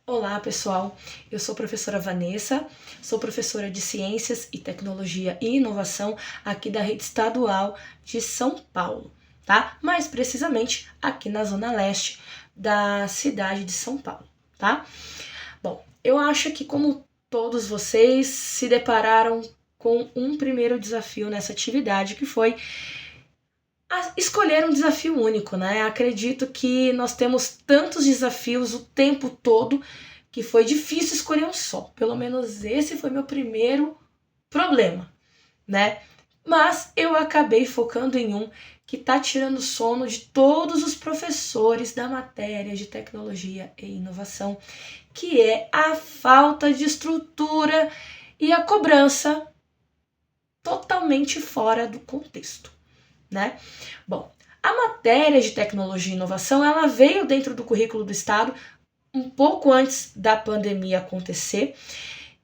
Olá, pessoal. Eu sou a professora Vanessa, sou professora de Ciências e Tecnologia e Inovação aqui da Rede Estadual de São Paulo, tá? Mais precisamente aqui na Zona Leste da cidade de São Paulo, tá? Bom, eu acho que como todos vocês se depararam com um primeiro desafio nessa atividade, que foi escolher um desafio único, né? Acredito que nós temos tantos desafios o tempo todo que foi difícil escolher um só. Pelo menos esse foi meu primeiro problema, né? Mas eu acabei focando em um que tá tirando o sono de todos os professores da matéria de tecnologia e inovação, que é a falta de estrutura e a cobrança totalmente fora do contexto, né? Bom, a matéria de tecnologia e inovação, ela veio dentro do currículo do Estado um pouco antes da pandemia acontecer,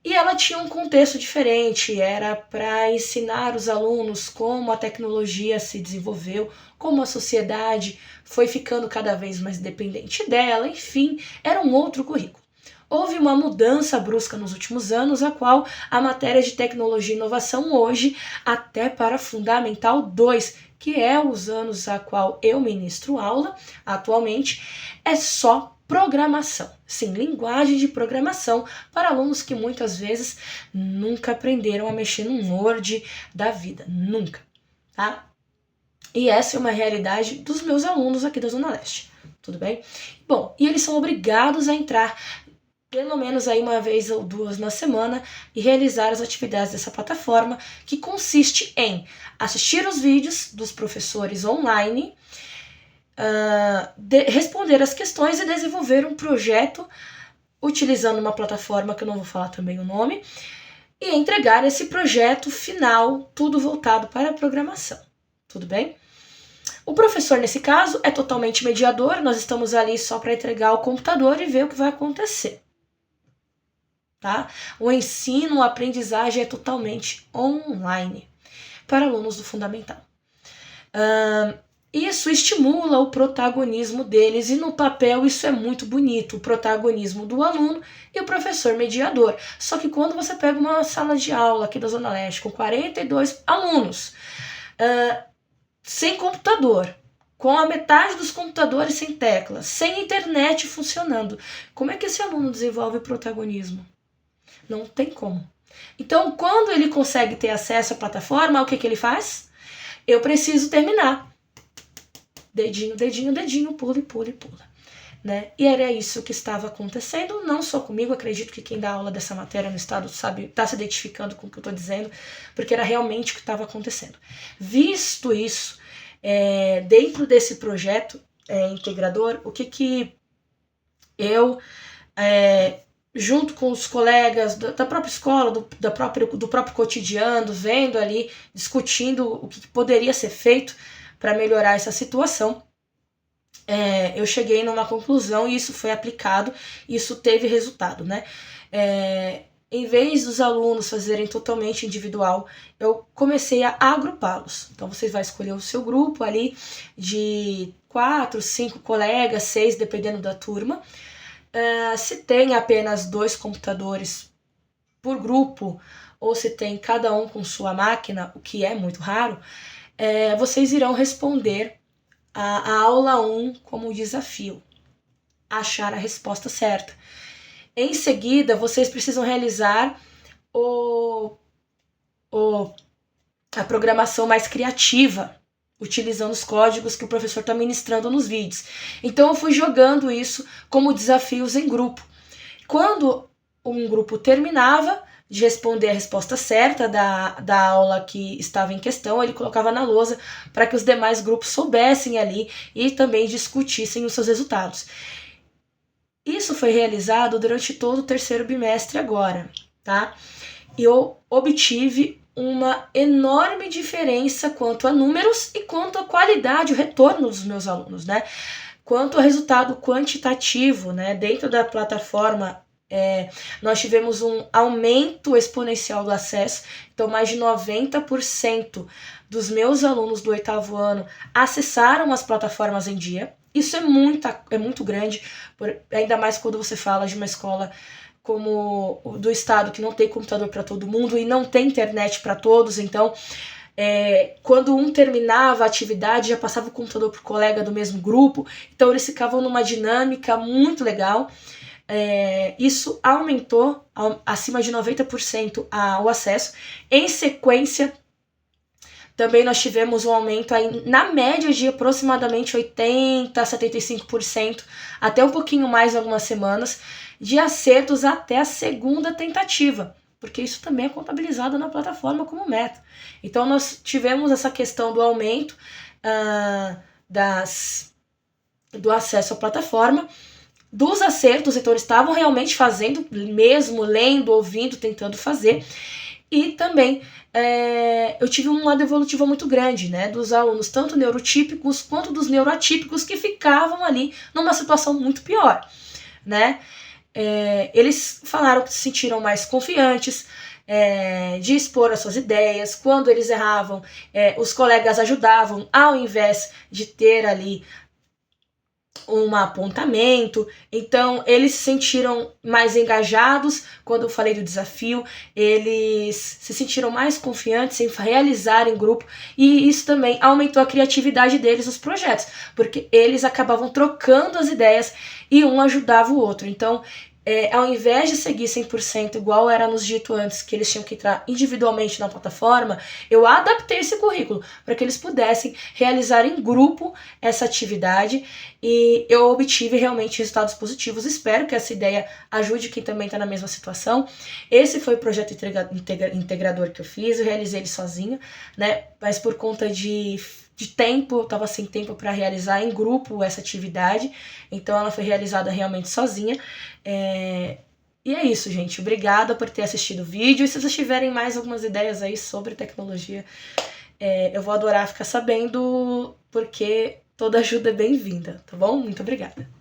e ela tinha um contexto diferente, era para ensinar os alunos como a tecnologia se desenvolveu, como a sociedade foi ficando cada vez mais dependente dela, enfim, era um outro currículo. Houve uma mudança brusca nos últimos anos, a qual a matéria de tecnologia e inovação hoje, até para Fundamental 2, que é os anos a qual eu ministro aula atualmente, é só programação. Sim, linguagem de programação para alunos que muitas vezes nunca aprenderam a mexer num Word da vida, nunca, tá? E essa é uma realidade dos meus alunos aqui da Zona Leste, tudo bem? Bom, e eles são obrigados a entrar pelo menos aí uma vez ou duas na semana e realizar as atividades dessa plataforma, que consiste em assistir os vídeos dos professores online, responder as questões e desenvolver um projeto utilizando uma plataforma que eu não vou falar também o nome, e entregar esse projeto final, tudo voltado para a programação, tudo bem? O professor, nesse caso, é totalmente mediador, nós estamos ali só para entregar o computador e ver o que vai acontecer. Tá? O ensino, a aprendizagem é totalmente online para alunos do fundamental. Isso estimula o protagonismo deles e no papel isso é muito bonito, o protagonismo do aluno e o professor mediador. Só que quando você pega uma sala de aula aqui da Zona Leste com 42 alunos, sem computador, com a metade dos computadores sem teclas, sem internet funcionando, como é que esse aluno desenvolve protagonismo? Não tem como. Então, quando ele consegue ter acesso à plataforma, o que ele faz? Eu preciso terminar. Dedinho, dedinho, dedinho, pula e pula e pula. Né? E era isso que estava acontecendo, não só comigo, acredito que quem dá aula dessa matéria no estado sabe, está se identificando com o que eu estou dizendo, porque era realmente o que estava acontecendo. Visto isso, dentro desse projeto integrador, o que eu junto com os colegas da própria escola, do próprio cotidiano, vendo ali, discutindo o que poderia ser feito para melhorar essa situação, eu cheguei numa conclusão e isso foi aplicado, e isso teve resultado, né? Em vez dos alunos fazerem totalmente individual, eu comecei a agrupá-los. Então, você vai escolher o seu grupo ali de 4, 5 colegas, 6, dependendo da turma. Se tem apenas 2 computadores por grupo, ou se tem cada um com sua máquina, o que é muito raro, vocês irão responder a aula 1 como desafio, achar a resposta certa. Em seguida, vocês precisam realizar a programação mais criativa, utilizando os códigos que o professor está ministrando nos vídeos. Então eu fui jogando isso como desafios em grupo. Quando um grupo terminava de responder a resposta certa da aula que estava em questão, ele colocava na lousa para que os demais grupos soubessem ali e também discutissem os seus resultados. Isso foi realizado durante todo o terceiro bimestre agora, tá? E eu obtive uma enorme diferença quanto a números e quanto à qualidade, o retorno dos meus alunos, né? Quanto ao resultado quantitativo, né? Dentro da plataforma, nós tivemos um aumento exponencial do acesso, então mais de 90% dos meus alunos do 8º ano acessaram as plataformas em dia, isso é muito grande, ainda mais quando você fala de uma escola como do estado que não tem computador para todo mundo e não tem internet para todos. Então, quando um terminava a atividade, já passava o computador para o colega do mesmo grupo, então eles ficavam numa dinâmica muito legal. Isso aumentou acima de 90% o acesso. Em sequência, também nós tivemos um aumento aí, na média de aproximadamente 80%, 75%, até um pouquinho mais em algumas semanas, de acertos até a segunda tentativa, porque isso também é contabilizado na plataforma como meta. Então nós tivemos essa questão do aumento do acesso à plataforma, dos acertos, então eles estavam realmente fazendo, mesmo lendo, ouvindo, tentando fazer, e também eu tive um lado evolutivo muito grande, né, dos alunos, tanto neurotípicos quanto dos neuroatípicos, que ficavam ali numa situação muito pior, né. Eles falaram que se sentiram mais confiantes de expor as suas ideias. Quando eles erravam, os colegas ajudavam, ao invés de ter ali um apontamento. Então eles se sentiram mais engajados. Quando eu falei do desafio, eles se sentiram mais confiantes em realizar em grupo, e isso também aumentou a criatividade deles nos projetos, porque eles acabavam trocando as ideias e um ajudava o outro. Então, ao invés de seguir 100% igual era nos dito antes, que eles tinham que entrar individualmente na plataforma, eu adaptei esse currículo para que eles pudessem realizar em grupo essa atividade, e eu obtive realmente resultados positivos. Espero que essa ideia ajude quem também está na mesma situação. Esse foi o projeto integrador que eu fiz, eu realizei ele sozinha, né? Mas por conta de tempo, eu estava sem tempo para realizar em grupo essa atividade, então ela foi realizada realmente sozinha. E é isso, gente. Obrigada por ter assistido o vídeo. E se vocês tiverem mais algumas ideias aí sobre tecnologia, eu vou adorar ficar sabendo, porque toda ajuda é bem-vinda, tá bom? Muito obrigada.